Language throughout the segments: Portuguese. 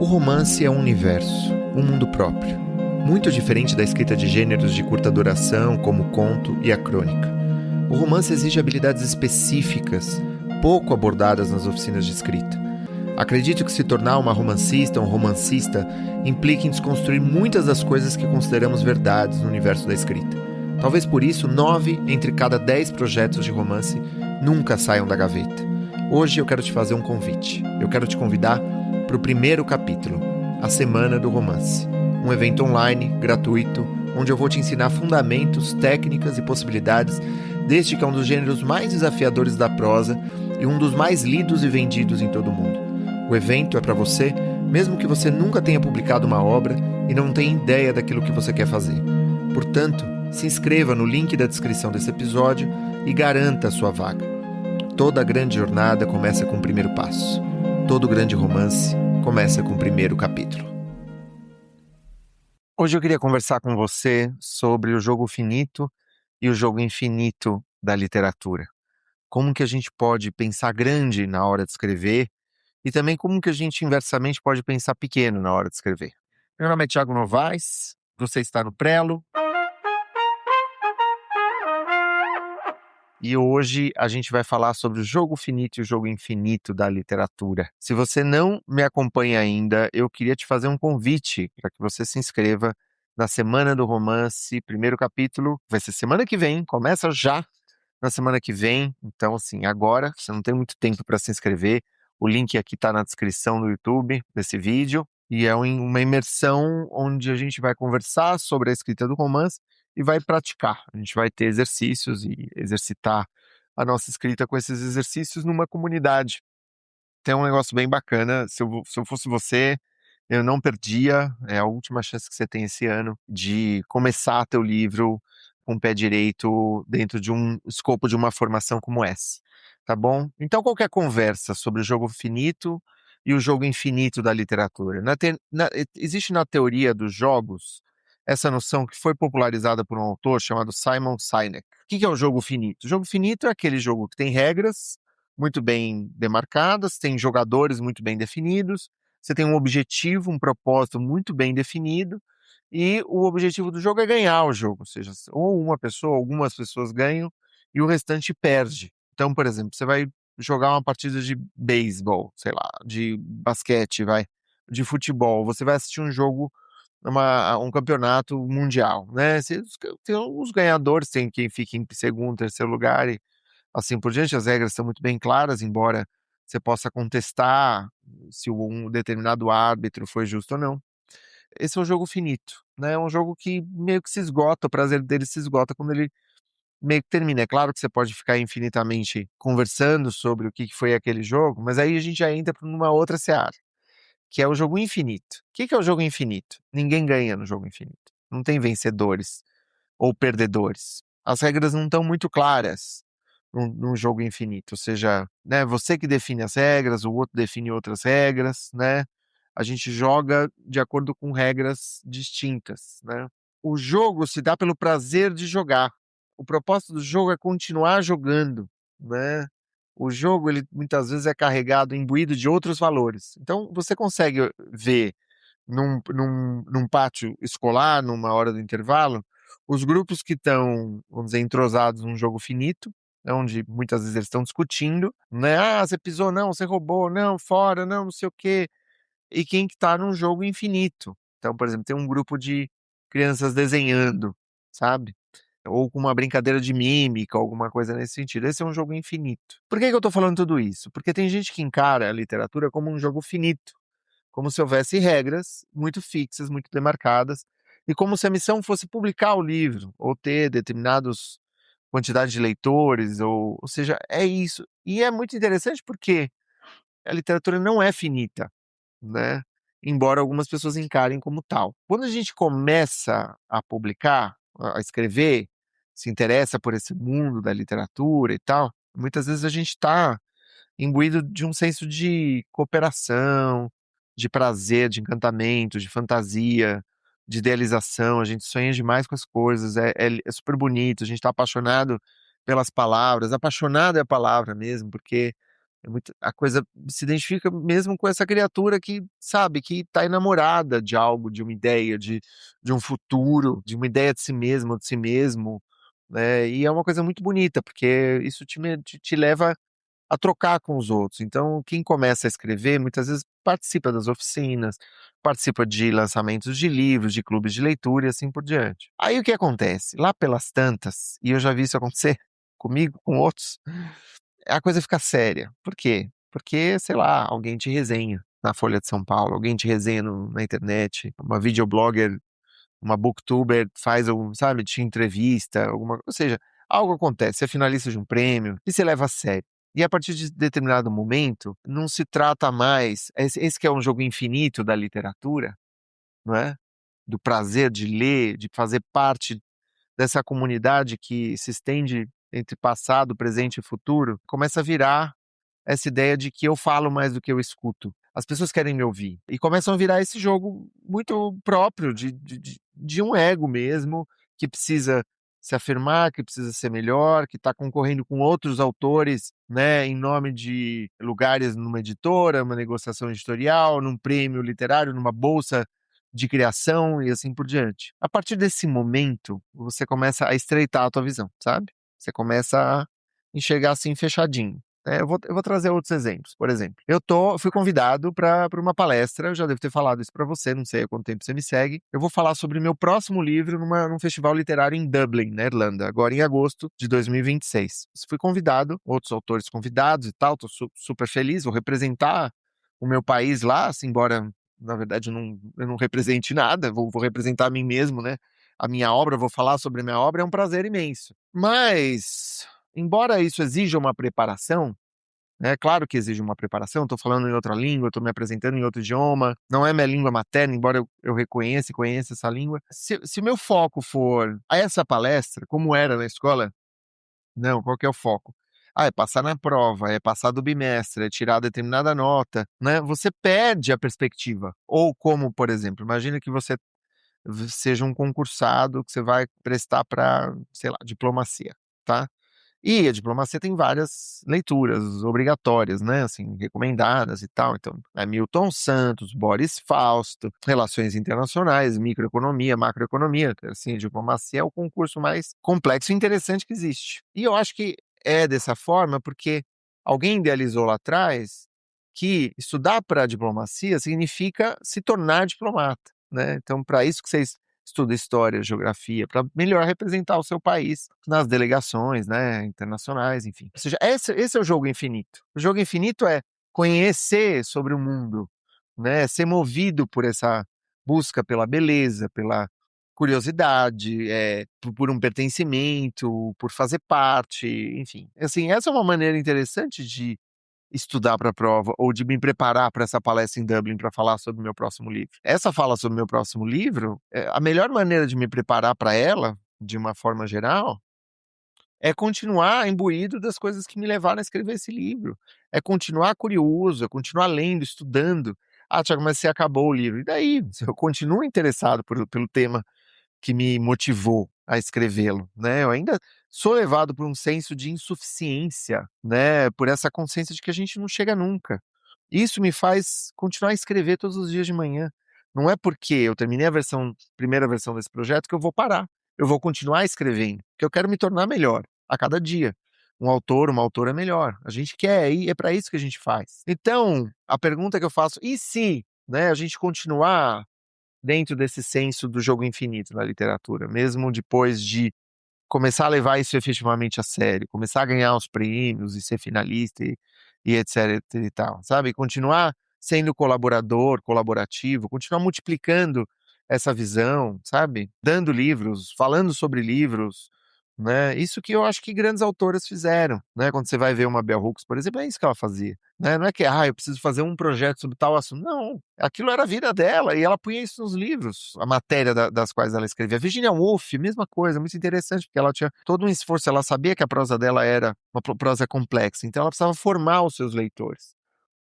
O romance é um universo, um mundo próprio, muito diferente da escrita de gêneros de curta duração, como o conto e a crônica. O romance exige habilidades específicas, pouco abordadas nas oficinas de escrita. Acredito que se tornar uma romancista ou um romancista implica em desconstruir muitas das coisas que consideramos verdades no universo da escrita. Talvez por isso, 9 entre cada 10 projetos de romance nunca saiam da gaveta. Hoje eu quero te fazer um convite. Eu quero te convidar para o primeiro capítulo, a Semana do Romance. Um evento online, gratuito, onde eu vou te ensinar fundamentos, técnicas e possibilidades deste que é um dos gêneros mais desafiadores da prosa e um dos mais lidos e vendidos em todo o mundo. O evento é para você, mesmo que você nunca tenha publicado uma obra e não tenha ideia daquilo que você quer fazer. Portanto, se inscreva no link da descrição desse episódio e garanta a sua vaga. Toda grande jornada começa com o primeiro passo. Todo grande romance começa com o primeiro capítulo. Hoje eu queria conversar com você sobre o jogo finito e o jogo infinito da literatura. Como que a gente pode pensar grande na hora de escrever e também como que a gente inversamente pode pensar pequeno na hora de escrever. Meu nome é Thiago Novaes, você está no Prelo. E hoje a gente vai falar sobre o jogo finito e o jogo infinito da literatura. Se você não me acompanha ainda, eu queria te fazer um convite para que você se inscreva na Semana do Romance. Primeiro capítulo vai ser semana que vem, começa já na semana que vem. Então, assim, agora, você não tem muito tempo para se inscrever. O link aqui está na descrição do YouTube desse vídeo. E é uma imersão onde a gente vai conversar sobre a escrita do romance e vai praticar. A gente vai ter exercícios e exercitar a nossa escrita com esses exercícios numa comunidade. Tem um negócio bem bacana. Se eu fosse você, eu não perdia. É a última chance que você tem esse ano de começar teu livro com o pé direito dentro de um escopo de uma formação como essa. Tá bom? Então, qualquer conversa sobre o jogo finito e o jogo infinito da literatura. Existe na teoria dos jogos essa noção que foi popularizada por um autor chamado Simon Sinek. O que é o jogo finito? O jogo finito é aquele jogo que tem regras muito bem demarcadas, tem jogadores muito bem definidos, você tem um objetivo, um propósito muito bem definido, e o objetivo do jogo é ganhar o jogo, ou seja, ou uma pessoa, algumas pessoas ganham e o restante perde. Então, por exemplo, você vai jogar uma partida de beisebol, sei lá, de basquete, de futebol, você vai assistir um jogo, um campeonato mundial, né? Tem os ganhadores, tem quem fica em segundo, terceiro lugar e assim por diante. As regras são muito bem claras, embora você possa contestar se um determinado árbitro foi justo ou não. Esse é um jogo finito, né? É um jogo que meio que se esgota, o prazer dele se esgota quando ele meio que termina. É claro que você pode ficar infinitamente conversando sobre o que foi aquele jogo, mas aí a gente já entra numa outra seara, que é o jogo infinito. O que é o jogo infinito? Ninguém ganha no jogo infinito. Não tem vencedores ou perdedores. As regras não estão muito claras num jogo infinito, ou seja, né, você que define as regras, o outro define outras regras, né? A gente joga de acordo com regras distintas, né? O jogo se dá pelo prazer de jogar. O propósito do jogo é continuar jogando, né? O jogo, ele muitas vezes é carregado, imbuído de outros valores. Então, você consegue ver num pátio escolar, numa hora do intervalo, os grupos que estão, vamos dizer, entrosados num jogo finito, onde muitas vezes eles estão discutindo, né? Ah, você pisou, não, você roubou, não, fora, não sei o quê. E quem que tá num jogo infinito. Então, por exemplo, tem um grupo de crianças desenhando, sabe? Ou com uma brincadeira de mímica, alguma coisa nesse sentido. Esse é um jogo infinito. Por que eu tô falando tudo isso? Porque tem gente que encara a literatura como um jogo finito, como se houvesse regras muito fixas, muito demarcadas, e como se a missão fosse publicar o livro, ou ter determinados quantidade de leitores, ou seja, é isso. E é muito interessante porque a literatura não é finita, né? Embora algumas pessoas encarem como tal. Quando a gente começa a publicar, a escrever, se interessa por esse mundo da literatura e tal, muitas vezes a gente está imbuído de um senso de cooperação, de prazer, de encantamento, de fantasia, de idealização. A gente sonha demais com as coisas, é super bonito, a gente está apaixonado pelas palavras. Apaixonado é a palavra mesmo, porque A coisa se identifica mesmo com essa criatura que, sabe, que está enamorada de algo, de uma ideia, de um futuro, de uma ideia de si mesmo, de si mesmo, né, e é uma coisa muito bonita, porque isso te leva a trocar com os outros. Então, quem começa a escrever, muitas vezes participa das oficinas, participa de lançamentos de livros, de clubes de leitura e assim por diante. Aí o que acontece? Lá pelas tantas, e eu já vi isso acontecer comigo, com outros, a coisa fica séria. Por quê? Porque, sei lá, alguém te resenha na Folha de São Paulo, alguém te resenha na internet, uma videoblogger, uma booktuber faz algum, sabe, te entrevista, ou seja, algo acontece, você é finalista de um prêmio e você leva a sério. E a partir de determinado momento, não se trata mais, esse que é um jogo infinito da literatura, não é? Do prazer de ler, de fazer parte dessa comunidade que se estende entre passado, presente e futuro, começa a virar essa ideia de que eu falo mais do que eu escuto. As pessoas querem me ouvir. E começam a virar esse jogo muito próprio de um ego mesmo, que precisa se afirmar, que precisa ser melhor, que está concorrendo com outros autores, né, em nome de lugares numa editora, uma negociação editorial, num prêmio literário, numa bolsa de criação e assim por diante. A partir desse momento, você começa a estreitar a tua visão, sabe? Você começa a enxergar assim fechadinho. Eu vou trazer outros exemplos. Por exemplo, fui convidado para uma palestra, eu já devo ter falado isso para você, não sei há quanto tempo você me segue. Eu vou falar sobre meu próximo livro num festival literário em Dublin, na Irlanda, agora em agosto de 2026. Fui convidado, outros autores convidados e tal, tô super feliz, vou representar o meu país lá, assim, embora, na verdade, eu não represente nada, vou representar a mim mesmo, né? A minha obra, vou falar sobre a minha obra, é um prazer imenso. Mas, embora isso exija uma preparação, né, claro que exige uma preparação, estou falando em outra língua, estou me apresentando em outro idioma, não é minha língua materna, embora eu reconheça e conheça essa língua. Se o meu foco for a essa palestra, como era na escola, não, qual que é o foco? Ah, é passar na prova, é passar do bimestre, é tirar determinada nota, né? Você perde a perspectiva. Ou como, por exemplo, imagina que você seja um concursado que você vai prestar para, sei lá, diplomacia, tá? E a diplomacia tem várias leituras obrigatórias, né, assim, recomendadas e tal. Então, é Milton Santos, Boris Fausto, Relações Internacionais, Microeconomia, Macroeconomia. Assim, a diplomacia é o concurso mais complexo e interessante que existe. E eu acho que é dessa forma porque alguém idealizou lá atrás que estudar para diplomacia significa se tornar diplomata, né? Então, para isso que vocês estuda história, geografia, para melhor representar o seu país nas delegações, né, internacionais, enfim. Ou seja, esse é o jogo infinito. O jogo infinito é conhecer sobre o mundo, né, ser movido por essa busca pela beleza, pela curiosidade, por um pertencimento, por fazer parte, enfim. Assim, essa é uma maneira interessante de estudar para a prova ou de me preparar para essa palestra em Dublin para falar sobre o meu próximo livro. Essa fala sobre o meu próximo livro, a melhor maneira de me preparar para ela, de uma forma geral, é continuar imbuído das coisas que me levaram a escrever esse livro. É continuar curioso, é continuar lendo, estudando. Ah, Thiago, mas você acabou o livro. E daí? Eu continuo interessado pelo tema que me motivou a escrevê-lo, né? Eu ainda sou levado por um senso de insuficiência, né? Por essa consciência de que a gente não chega nunca. Isso me faz continuar a escrever todos os dias de manhã. Não é porque eu terminei a primeira versão desse projeto que eu vou parar. Eu vou continuar escrevendo, porque eu quero me tornar melhor a cada dia. Um autor, uma autora melhor. A gente quer e é para isso que a gente faz. Então, a pergunta que eu faço, e se, né, a gente continuar dentro desse senso do jogo infinito na literatura, mesmo depois de começar a levar isso efetivamente a sério, começar a ganhar os prêmios e ser finalista e etc e tal, sabe? Continuar sendo colaborador, colaborativo, continuar multiplicando essa visão, sabe? Dando livros, falando sobre livros, né? Isso que eu acho que grandes autoras fizeram, né? Quando você vai ver uma Bell Hooks, por exemplo, é isso que ela fazia, né? Não é que, eu preciso fazer um projeto sobre tal assunto. Não, aquilo era a vida dela e ela punha isso nos livros, a matéria das quais ela escrevia. Virginia Woolf, mesma coisa, muito interessante, porque ela tinha todo um esforço, ela sabia que a prosa dela era uma prosa complexa, então ela precisava formar os seus leitores.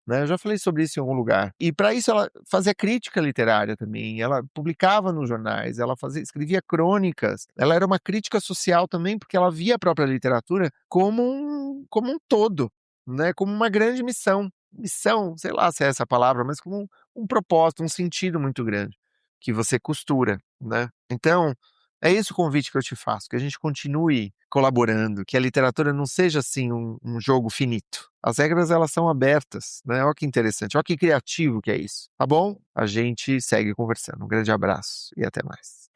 Né, eu já falei sobre isso em algum lugar. E para isso ela fazia crítica literária também, ela publicava nos jornais, ela escrevia crônicas, ela era uma crítica social também, porque ela via a própria literatura como um todo, né, como uma grande missão. Missão, sei lá se é essa a palavra, mas como um propósito, um sentido muito grande, que você costura, né. Então, é esse o convite que eu te faço, que a gente continue colaborando, que a literatura não seja, assim, um jogo finito. As regras, elas são abertas, né, olha que interessante, olha que criativo que é isso, tá bom? A gente segue conversando. Um grande abraço e até mais.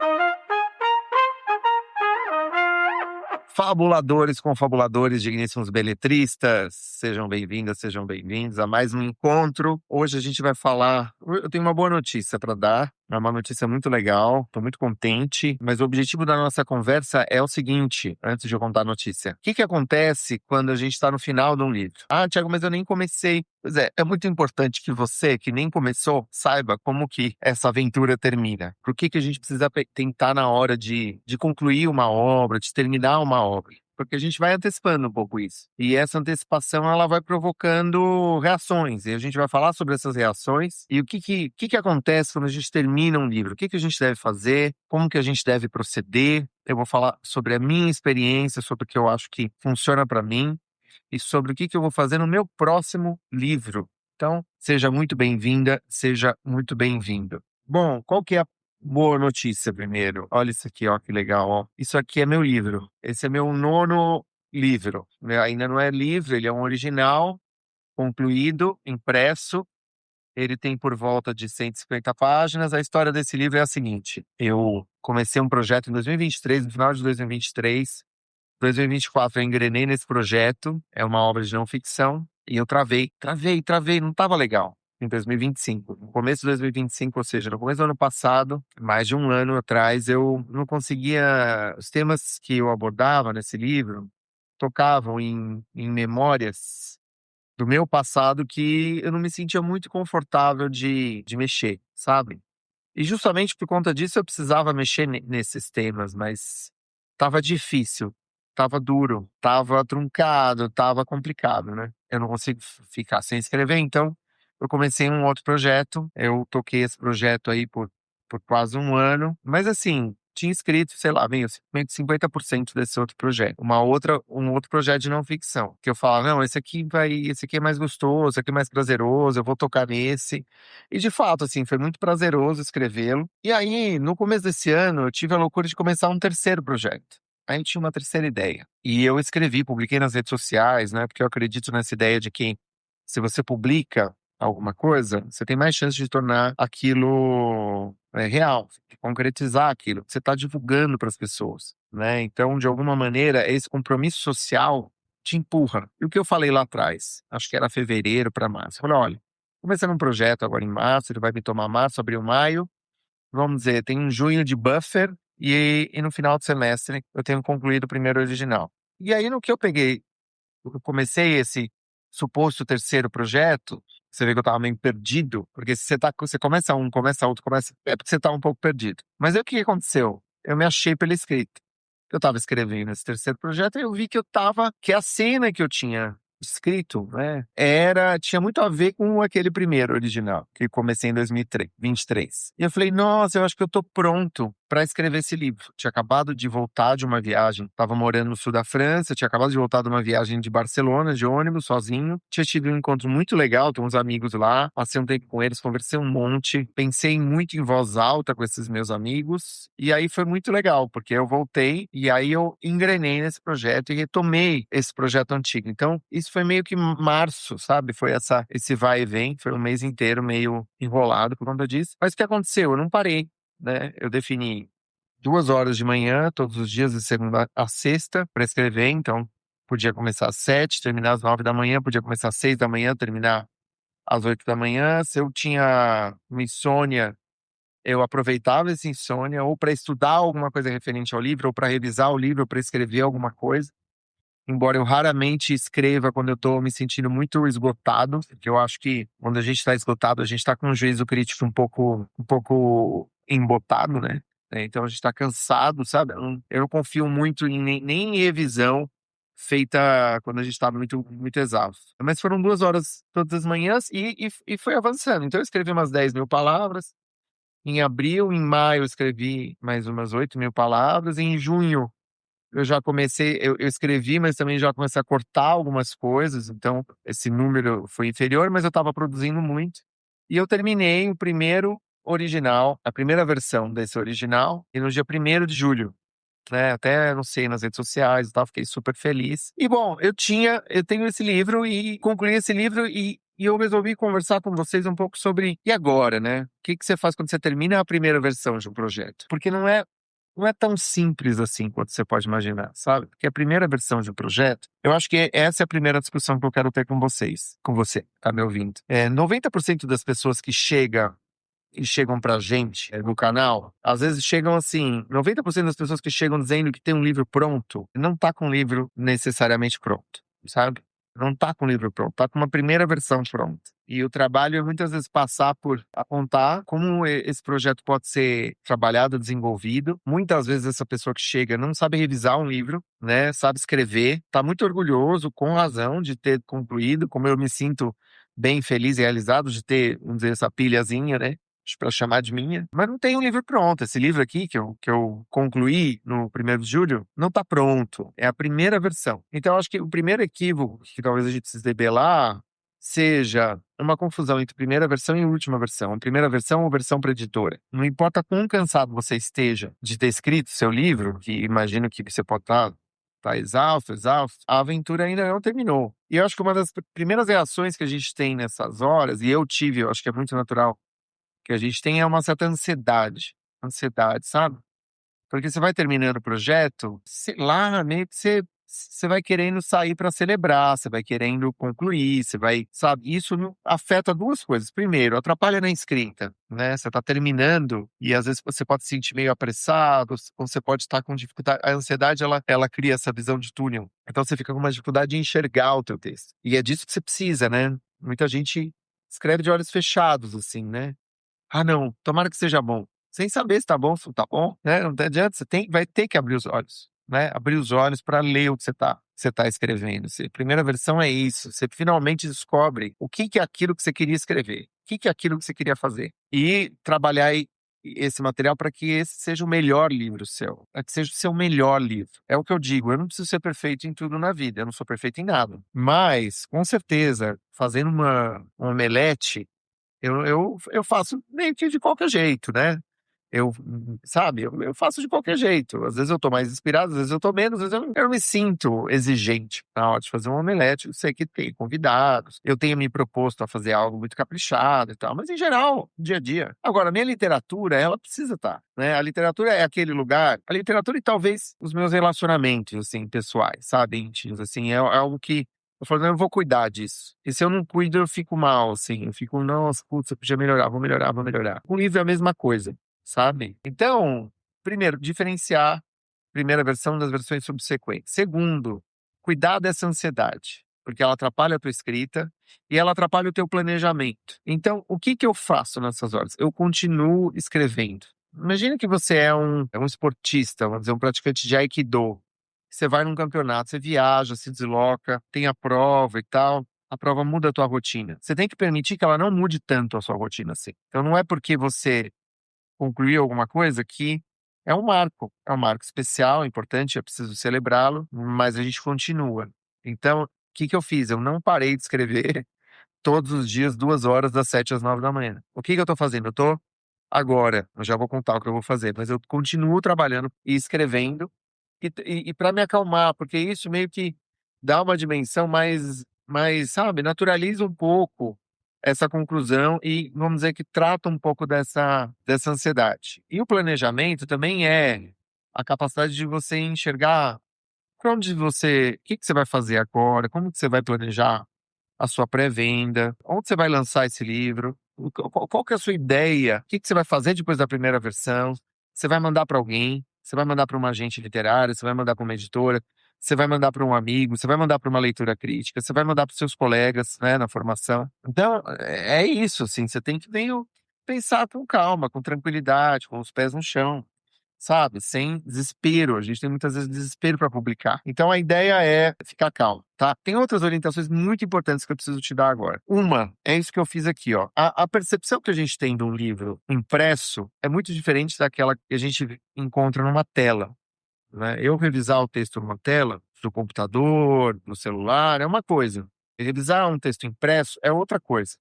Fabuladores, confabuladores, digníssimos beletristas, sejam bem-vindas, sejam bem-vindos a mais um encontro. Hoje a gente vai falar. Eu tenho uma boa notícia para dar, é uma notícia muito legal, estou muito contente, mas o objetivo da nossa conversa é o seguinte, antes de eu contar a notícia. O que acontece quando a gente está no final de um livro? Ah, Thiago, mas eu nem comecei. Pois é muito importante que você, que nem começou, saiba como que essa aventura termina. Por que a gente precisa tentar na hora de concluir uma obra, de terminar uma obra? Porque a gente vai antecipando um pouco isso. E essa antecipação, ela vai provocando reações. E a gente vai falar sobre essas reações e o que acontece quando a gente termina um livro. O que a gente deve fazer, como que a gente deve proceder. Eu vou falar sobre a minha experiência, sobre o que eu acho que funciona para mim e sobre o que eu vou fazer no meu próximo livro. Então, seja muito bem-vinda, seja muito bem-vindo. Bom, qual que é a boa notícia primeiro? Olha isso aqui, ó, que legal, ó. Isso aqui é meu livro. Esse é meu 9º livro. Ainda não é livro, ele é um original, concluído, impresso. Ele tem por volta de 150 páginas. A história desse livro é a seguinte: eu comecei um projeto em 2023, no final de 2023. 2024 eu engrenei nesse projeto, é uma obra de não ficção, e eu travei, não estava legal. Em 2025, no começo de 2025, ou seja, no começo do ano passado, mais de um ano atrás, eu não conseguia. Os temas que eu abordava nesse livro tocavam em memórias do meu passado que eu não me sentia muito confortável de mexer, sabe? E justamente por conta disso eu precisava mexer nesses temas, mas estava difícil, estava duro, estava truncado, estava complicado, né. Eu não consigo ficar sem escrever, então eu comecei um outro projeto, eu toquei esse projeto aí por quase um ano, mas assim, tinha escrito, sei lá, meio que 50% desse outro projeto. Um outro projeto de não ficção, que eu falava: "Não, esse aqui é mais gostoso, esse aqui é mais prazeroso, eu vou tocar nesse". E de fato, assim, foi muito prazeroso escrevê-lo. E aí, no começo desse ano, eu tive a loucura de começar um terceiro projeto. Aí eu tinha uma terceira ideia. E eu escrevi, publiquei nas redes sociais, né? Porque eu acredito nessa ideia de que se você publica alguma coisa, você tem mais chance de tornar aquilo real, de concretizar aquilo que você está divulgando para as pessoas, né? Então, de alguma maneira, esse compromisso social te empurra. E o que eu falei lá atrás, acho que era fevereiro para março, eu falei: olha, começando um projeto agora em março, ele vai me tomar março, abril, maio. Vamos dizer, tem um junho de buffer e no final do semestre eu tenho concluído o primeiro original. E aí no que eu comecei esse suposto terceiro projeto, você vê que eu estava meio perdido, porque se você começa um, começa outro, é porque você está um pouco perdido. Mas aí o que aconteceu? Eu me achei pela escrita. Eu estava escrevendo esse terceiro projeto e eu vi que a cena que eu tinha escrito, né, tinha muito a ver com aquele primeiro original, que comecei em 2023. E eu falei: nossa, eu acho que eu tô pronto para escrever esse livro. Tinha acabado de voltar de uma viagem, estava morando no sul da França, tinha acabado de voltar de uma viagem de Barcelona, de ônibus, sozinho. Tinha tido um encontro muito legal, tem uns amigos lá, passei um tempo com eles, conversei um monte, pensei muito em voz alta com esses meus amigos, e aí foi muito legal, porque eu voltei e aí eu engrenei nesse projeto e retomei esse projeto antigo. Então, isso foi meio que março, sabe? Foi esse vai e vem, foi um mês inteiro meio enrolado por conta disso. Mas o que aconteceu? Eu não parei, né? Eu defini 2 horas de manhã, todos os dias, de segunda a sexta, para escrever. Então, podia começar às 7, terminar às 9 da manhã, podia começar às 6 da manhã, terminar às 8 da manhã. Se eu tinha uma insônia, eu aproveitava essa insônia ou para estudar alguma coisa referente ao livro, ou para revisar o livro, ou para escrever alguma coisa. Embora eu raramente escreva quando eu estou me sentindo muito esgotado, porque eu acho que quando a gente está esgotado, a gente está com um juízo crítico um pouco embotado, né? Então a gente está cansado, sabe? Eu não confio muito nem em revisão feita quando a gente está muito, muito exausto. Mas foram 2 horas todas as manhãs e foi avançando. Então eu escrevi umas 10.000 palavras. Em abril, em maio eu escrevi mais umas 8.000 palavras. E em junho eu já comecei, eu escrevi, mas também já comecei a cortar algumas coisas, então esse número foi inferior, mas eu estava produzindo muito. E eu terminei o primeiro original, a primeira versão desse original, e no dia 1º de julho, né? Até anunciei nas redes sociais e tal, fiquei super feliz. E bom, eu tenho esse livro e concluí esse livro e eu resolvi conversar com vocês um pouco sobre, e agora, né? O que que você faz quando você termina a primeira versão de um projeto? Porque não é tão simples assim quanto você pode imaginar, sabe? Porque a primeira versão de um projeto, eu acho que essa é a primeira discussão que eu quero ter com vocês, com você, tá me ouvindo? 90% das pessoas que chegam pra gente no canal, às vezes chegam assim, 90% das pessoas que chegam dizendo que tem um livro pronto, não tá com o livro necessariamente pronto, sabe? Não tá com o livro pronto, tá com uma primeira versão pronta. E o trabalho é muitas vezes passar por apontar como esse projeto pode ser trabalhado, desenvolvido. Muitas vezes essa pessoa que chega não sabe revisar um livro, né? Sabe escrever, tá muito orgulhoso, com razão, de ter concluído, como eu me sinto bem feliz e realizado de ter, vamos dizer, essa pilhazinha, né? Para chamar de minha, mas não tem um livro pronto. Esse livro aqui que eu concluí no 1º de julho não está pronto. É a primeira versão. Então, eu acho que o primeiro equívoco que talvez a gente precise debelar seja uma confusão entre primeira versão e última versão. A primeira versão ou versão para editora. Não importa quão cansado você esteja de ter escrito seu livro, que imagino que você pode estar exausto, a aventura ainda não terminou. E eu acho que uma das primeiras reações que a gente tem nessas horas, e eu tive, eu acho que é muito natural, que a gente tem é uma certa ansiedade, sabe? Porque você vai terminando o projeto, sei lá, meio que você vai querendo sair para celebrar, você vai querendo concluir, você vai, sabe? Isso afeta duas coisas. Primeiro, atrapalha na escrita, né? Você está terminando e às vezes você pode se sentir meio apressado, ou você pode estar com dificuldade. A ansiedade, ela cria essa visão de túnel. Então você fica com uma dificuldade de enxergar o teu texto. E é disso que você precisa, né? Muita gente escreve de olhos fechados, assim, né? Ah, não, tomara que seja bom. Sem saber se tá bom, se não tá bom, né? Não adianta, vai ter que abrir os olhos, né? Abrir os olhos para ler o que você tá escrevendo. Primeira versão é isso. Você finalmente descobre o que que é aquilo que você queria escrever, o que que é aquilo que você queria fazer e trabalhar esse material para que esse seja o melhor livro seu, para que seja o seu melhor livro. É o que eu digo, eu não preciso ser perfeito em tudo na vida, eu não sou perfeito em nada. Mas, com certeza, fazendo um omelete, eu faço meio que de qualquer jeito, né? Sabe, eu faço de qualquer jeito. Às vezes eu tô mais inspirado, às vezes eu tô menos, às vezes eu não me sinto exigente na hora de fazer um omelete. Eu sei que tem convidados, eu tenho me proposto a fazer algo muito caprichado e tal, mas em geral, dia a dia. Agora, a minha literatura, ela precisa estar, né? A literatura é aquele lugar, a literatura e talvez os meus relacionamentos, assim, pessoais, sabe, íntimos, assim, é algo que eu falo, não, eu vou cuidar disso. E se eu não cuido, eu fico mal, assim. Eu fico, nossa, putz, eu podia melhorar, vou melhorar, vou melhorar. O livro é a mesma coisa, sabe? Então, primeiro, diferenciar primeira versão das versões subsequentes. Segundo, cuidar dessa ansiedade, porque ela atrapalha a tua escrita e ela atrapalha o teu planejamento. Então, o que que eu faço nessas horas? Eu continuo escrevendo. Imagina que você é um esportista, vamos dizer, um praticante de Aikido. Você vai num campeonato, você viaja, se desloca, tem a prova e tal. A prova muda a tua rotina. Você tem que permitir que ela não mude tanto a sua rotina assim. Então não é porque você concluiu alguma coisa que é um marco especial, importante, é preciso celebrá-lo, mas a gente continua. Então, o que que eu fiz? Eu não parei de escrever todos os dias, 2 horas, das 7 às 9 da manhã. O que que eu tô fazendo? Agora, eu já vou contar o que eu vou fazer, mas eu continuo trabalhando e escrevendo e para me acalmar, porque isso meio que dá uma dimensão mais, sabe, naturaliza um pouco essa conclusão e, vamos dizer, que trata um pouco dessa ansiedade. E o planejamento também é a capacidade de você enxergar para onde o que que você vai fazer agora, como que você vai planejar a sua pré-venda, onde você vai lançar esse livro, qual que é a sua ideia, o que que você vai fazer depois da primeira versão, você vai mandar para alguém, você vai mandar para uma agente literária, você vai mandar para uma editora, você vai mandar para um amigo, você vai mandar para uma leitura crítica, você vai mandar para seus colegas, né, na formação. Então, é isso, assim, você tem que meio pensar com calma, com tranquilidade, com os pés no chão, sabe? Sem desespero. A gente tem muitas vezes desespero para publicar. Então a ideia é ficar calmo, tá? Tem outras orientações muito importantes que eu preciso te dar agora. Uma é isso que eu fiz aqui, ó. A percepção que a gente tem de um livro impresso é muito diferente daquela que a gente encontra numa tela, né? Eu revisar o texto numa tela, do computador, no celular, é uma coisa. Revisar um texto impresso é outra coisa.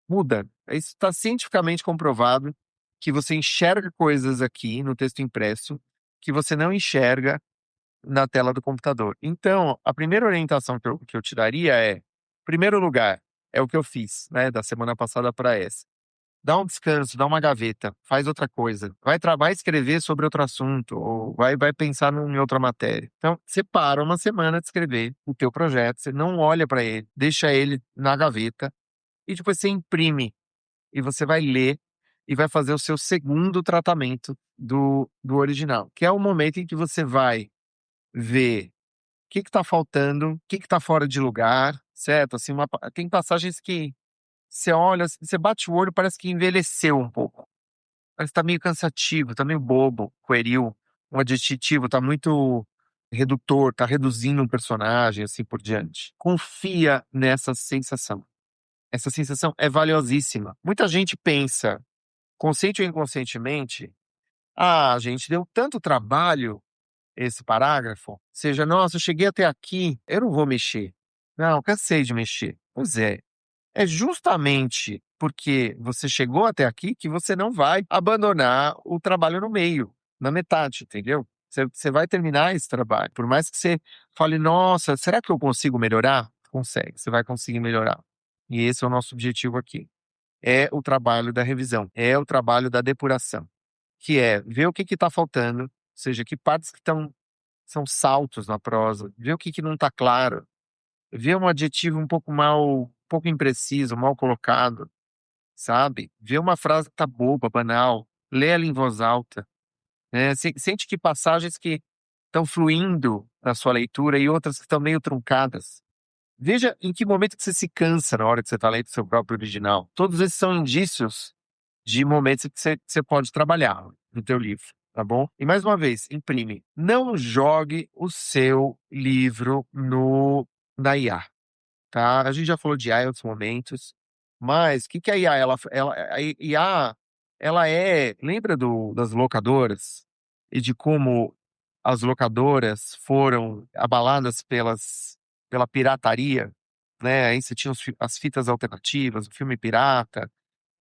Muda. Isso está cientificamente comprovado que você enxerga coisas aqui no texto impresso que você não enxerga na tela do computador. Então, a primeira orientação que eu te daria é, em primeiro lugar, é o que eu fiz, né, da semana passada para essa. Dá um descanso, dá uma gaveta, faz outra coisa. Vai escrever sobre outro assunto, ou vai pensar em outra matéria. Então, você para uma semana de escrever o teu projeto, você não olha para ele, deixa ele na gaveta, e depois você imprime, e você vai ler, e vai fazer o seu segundo tratamento do original, que é o momento em que você vai ver o que está faltando, o que está fora de lugar, certo? Assim, tem passagens que você olha, você bate o olho, parece que envelheceu um pouco. Parece que tá meio cansativo, tá meio bobo, pueril. Um adjetivo tá muito redutor, tá reduzindo um personagem, assim por diante. Confia nessa sensação. Essa sensação é valiosíssima. Muita gente pensa, consciente ou inconscientemente, gente, deu tanto trabalho esse parágrafo. Seja, nossa, eu cheguei até aqui, eu não vou mexer. Não, cansei de mexer. Pois é justamente porque você chegou até aqui que você não vai abandonar o trabalho no meio, na metade, entendeu? Você vai terminar esse trabalho. Por mais que você fale, nossa, será que eu consigo melhorar? Consegue, você vai conseguir melhorar. E esse é o nosso objetivo aqui. É o trabalho da revisão, é o trabalho da depuração, que é ver o que está faltando, ou seja, que partes que são saltos na prosa, ver o que não está claro, ver um adjetivo um pouco impreciso, mal colocado, sabe? Ver uma frase que tá boba, banal, lê ela em voz alta, né? Sente que passagens que estão fluindo na sua leitura e outras que estão meio truncadas. Veja em que momento que você se cansa na hora que você está lendo o seu próprio original. Todos esses são indícios de momentos que você pode trabalhar no teu livro, tá bom? E mais uma vez, imprime. Não jogue o seu livro na IA. Tá? A gente já falou de IA em outros momentos, mas o que a IA, a IA, lembra das locadoras e de como as locadoras foram abaladas pela pirataria, né? Aí você tinha as fitas alternativas, o filme pirata,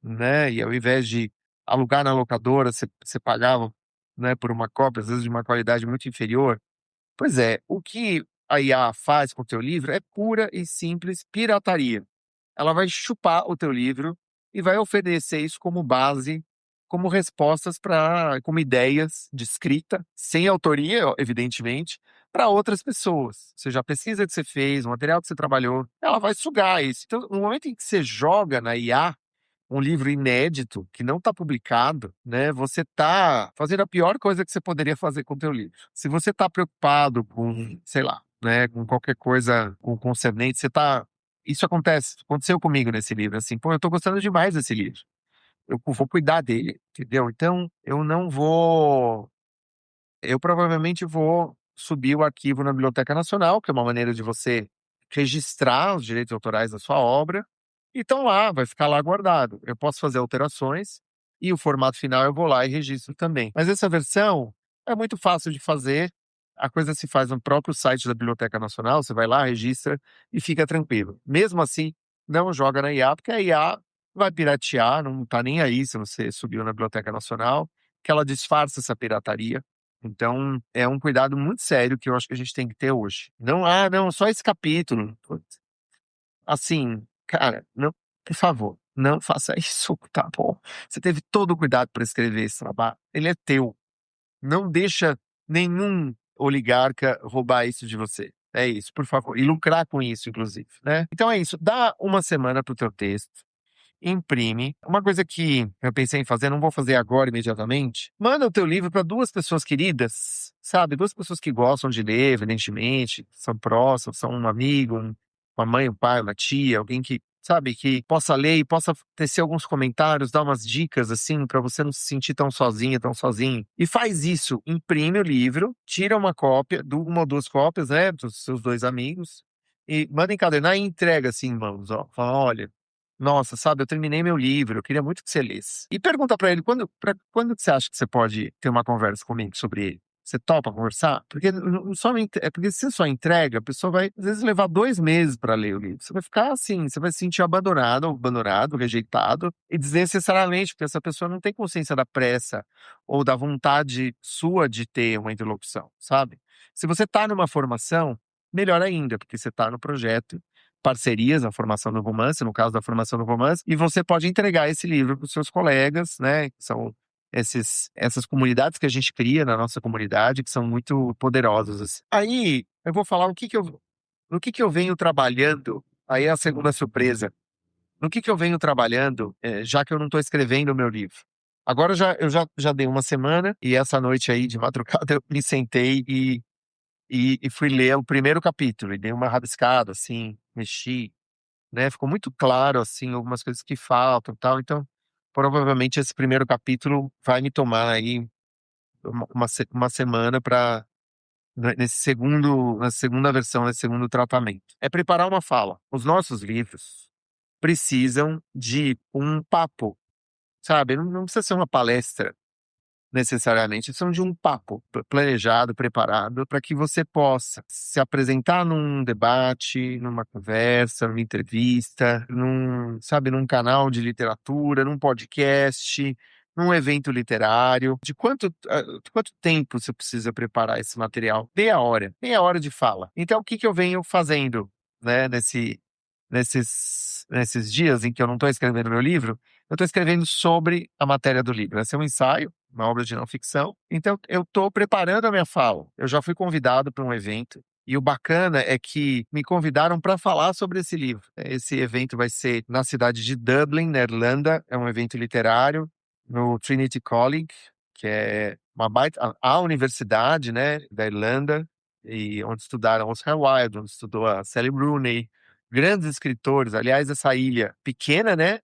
né? E ao invés de alugar na locadora, você pagava, né, por uma cópia, às vezes de uma qualidade muito inferior. Pois é, o que a IA faz com o teu livro é pura e simples pirataria. Ela vai chupar o teu livro e vai oferecer isso como base, como respostas como ideias de escrita, sem autoria, evidentemente, para outras pessoas. Ou seja, a pesquisa que você fez, o material que você trabalhou, ela vai sugar isso. Então, no momento em que você joga na IA um livro inédito que não está publicado, né? Você está fazendo a pior coisa que você poderia fazer com o teu livro. Se você está preocupado com, sei lá, né, com qualquer coisa com concernente, isso aconteceu comigo nesse livro, assim, pô, eu estou gostando demais desse livro. Eu vou cuidar dele, entendeu? Então, eu provavelmente vou subir o arquivo na Biblioteca Nacional, que é uma maneira de você registrar os direitos autorais da sua obra, e estão lá, vai ficar lá guardado. Eu posso fazer alterações e o formato final eu vou lá e registro também. Mas essa versão é muito fácil de fazer, a coisa se faz no próprio site da Biblioteca Nacional, você vai lá, registra e fica tranquilo. Mesmo assim, não joga na IA, porque a IA vai piratear, não está nem aí se você subiu na Biblioteca Nacional, que ela disfarça essa pirataria. Então, é um cuidado muito sério que eu acho que a gente tem que ter hoje. Não, não, só esse capítulo. Putz. Assim, cara, não, por favor, não faça isso, tá bom? Você teve todo o cuidado para escrever esse trabalho. Ele é teu. Não deixa nenhum oligarca roubar isso de você. É isso, por favor. E lucrar com isso, inclusive, né? Então é isso. Dá uma semana para o teu texto, imprime. Uma coisa que eu pensei em fazer, não vou fazer agora imediatamente. Manda o teu livro para duas pessoas queridas, sabe? Duas pessoas que gostam de ler, evidentemente, são próximas, são um amigo, uma mãe, um pai, uma tia, alguém que, sabe, que possa ler e possa tecer alguns comentários, dar umas dicas assim, para você não se sentir tão sozinha, tão sozinho. E faz isso, imprime o livro, tira uma cópia, uma ou duas cópias, né, dos seus dois amigos. E manda encadernar e entrega assim, em mãos, ó. Fala, olha, nossa, sabe, eu terminei meu livro, eu queria muito que você lesse. E pergunta pra ele, quando que você acha que você pode ter uma conversa comigo sobre ele? Você topa conversar? Porque porque se só entrega, a pessoa vai, às vezes, levar 2 meses para ler o livro. Você vai ficar assim, você vai se sentir abandonado, rejeitado, e desnecessariamente, porque essa pessoa não tem consciência da pressa ou da vontade sua de ter uma interlocução, sabe? Se você está numa formação, melhor ainda, porque você está no projeto, parcerias, a formação do romance, no caso da formação do romance, e você pode entregar esse livro para os seus colegas, né? Que são essas comunidades que a gente cria na nossa comunidade, que são muito poderosas, assim. Aí, eu vou falar no que eu venho trabalhando, aí é a segunda surpresa. No que eu venho trabalhando, já que eu não estou escrevendo o meu livro. Agora eu já dei uma semana, e essa noite aí, de madrugada, eu me sentei e fui ler o primeiro capítulo, e dei uma rabiscada, assim, mexi, né? Ficou muito claro, assim, algumas coisas que faltam e tal. Então, provavelmente esse primeiro capítulo vai me tomar aí uma semana para na segunda versão, nesse segundo tratamento. É preparar uma fala. Os nossos livros precisam de um papo, sabe? Não precisa ser uma palestra necessariamente, são de um papo planejado, preparado, para que você possa se apresentar num debate, numa conversa, numa entrevista, num canal de literatura, num podcast, num evento literário. De quanto tempo você precisa preparar esse material? Meia hora de fala. Então, o que eu venho fazendo, né, nesses dias em que eu não estou escrevendo meu livro? Eu estou escrevendo sobre a matéria do livro. Esse é um ensaio, uma obra de não ficção. Então, eu estou preparando a minha fala. Eu já fui convidado para um evento. E o bacana é que me convidaram para falar sobre esse livro. Esse evento vai ser na cidade de Dublin, na Irlanda. É um evento literário no Trinity College, que é a universidade, né, da Irlanda, e onde estudaram Oscar Wilde, onde estudou a Sally Rooney, grandes escritores. Aliás, essa ilha pequena, né,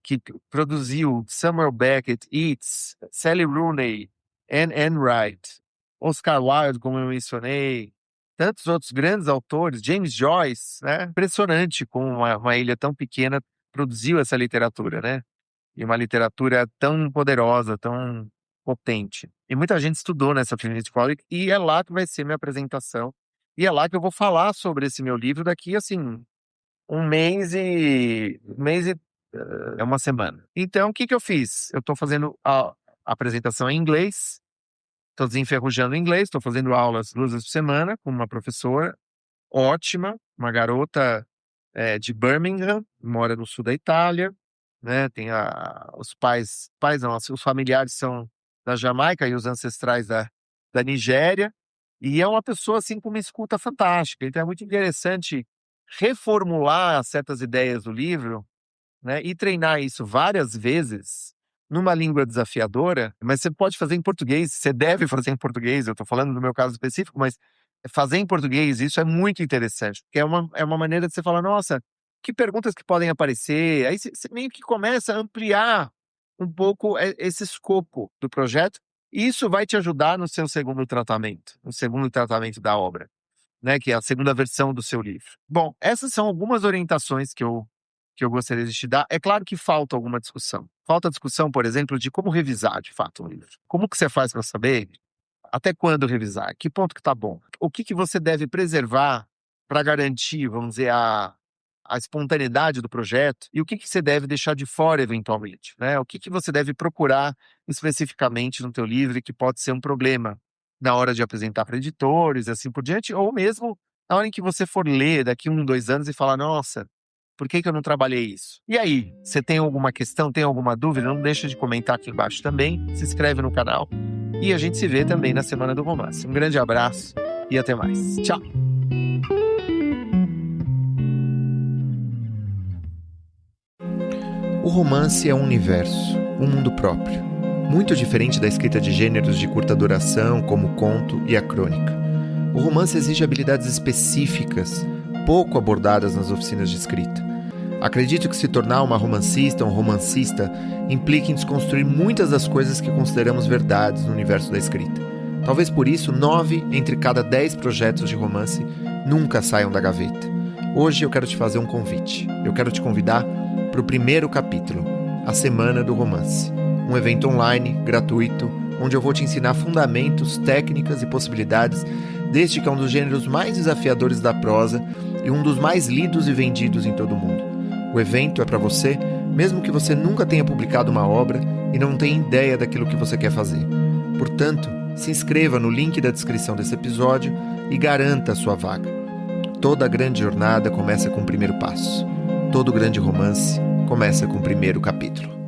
que produziu Samuel Beckett, Yeats, Sally Rooney, Anne Wright, Oscar Wilde, como eu mencionei, tantos outros grandes autores, James Joyce, né? Impressionante como uma ilha tão pequena produziu essa literatura, né? E uma literatura tão poderosa, tão potente. E muita gente estudou nessa Trinity College, e é lá que vai ser minha apresentação. E é lá que eu vou falar sobre esse meu livro daqui, assim, é uma semana. Então, o que eu fiz? Eu estou fazendo a apresentação em inglês, estou desenferrujando em inglês, estou fazendo aulas 2 vezes por semana com uma professora ótima, uma garota de Birmingham, mora no sul da Itália, né? Tem pais não, os familiares são da Jamaica e os ancestrais da Nigéria, e é uma pessoa assim com uma escuta fantástica. Então é muito interessante reformular certas ideias do livro, né, e treinar isso várias vezes numa língua desafiadora. Mas você pode fazer em português, você deve fazer em português. Eu estou falando do meu caso específico, mas fazer em português, isso é muito interessante, porque é uma maneira de você falar, nossa, que perguntas que podem aparecer. Aí você meio que começa a ampliar um pouco esse escopo do projeto, e isso vai te ajudar no segundo tratamento da obra, né, que é a segunda versão do seu livro. Bom, essas são algumas orientações que eu gostaria de te dar. É claro que falta alguma discussão. Falta discussão, por exemplo, de como revisar, de fato, um livro. Como que você faz para saber até quando revisar? Que ponto que tá bom? O que você deve preservar para garantir, vamos dizer, a espontaneidade do projeto? E o que você deve deixar de fora, eventualmente, né? O que você deve procurar especificamente no teu livro e que pode ser um problema na hora de apresentar para editores e assim por diante, ou mesmo na hora em que você for ler daqui 1, 2 anos e falar, nossa, por que eu não trabalhei isso? E aí, você tem alguma questão, tem alguma dúvida? Não deixa de comentar aqui embaixo também, se inscreve no canal e a gente se vê também na Semana do Romance. Um grande abraço e até mais. Tchau! O romance é um universo, um mundo próprio, muito diferente da escrita de gêneros de curta duração, como o conto e a crônica. O romance exige habilidades específicas, pouco abordadas nas oficinas de escrita. Acredito que se tornar uma romancista ou um romancista implica em desconstruir muitas das coisas que consideramos verdades no universo da escrita. Talvez por isso, 9 entre cada 10 projetos de romance nunca saiam da gaveta. Hoje eu quero te fazer um convite. Eu quero te convidar para o primeiro capítulo, a Semana do Romance. Um evento online, gratuito, onde eu vou te ensinar fundamentos, técnicas e possibilidades deste que é um dos gêneros mais desafiadores da prosa e um dos mais lidos e vendidos em todo o mundo. O evento é para você, mesmo que você nunca tenha publicado uma obra e não tenha ideia daquilo que você quer fazer. Portanto, se inscreva no link da descrição desse episódio e garanta a sua vaga. Toda grande jornada começa com o primeiro passo. Todo grande romance começa com o primeiro capítulo.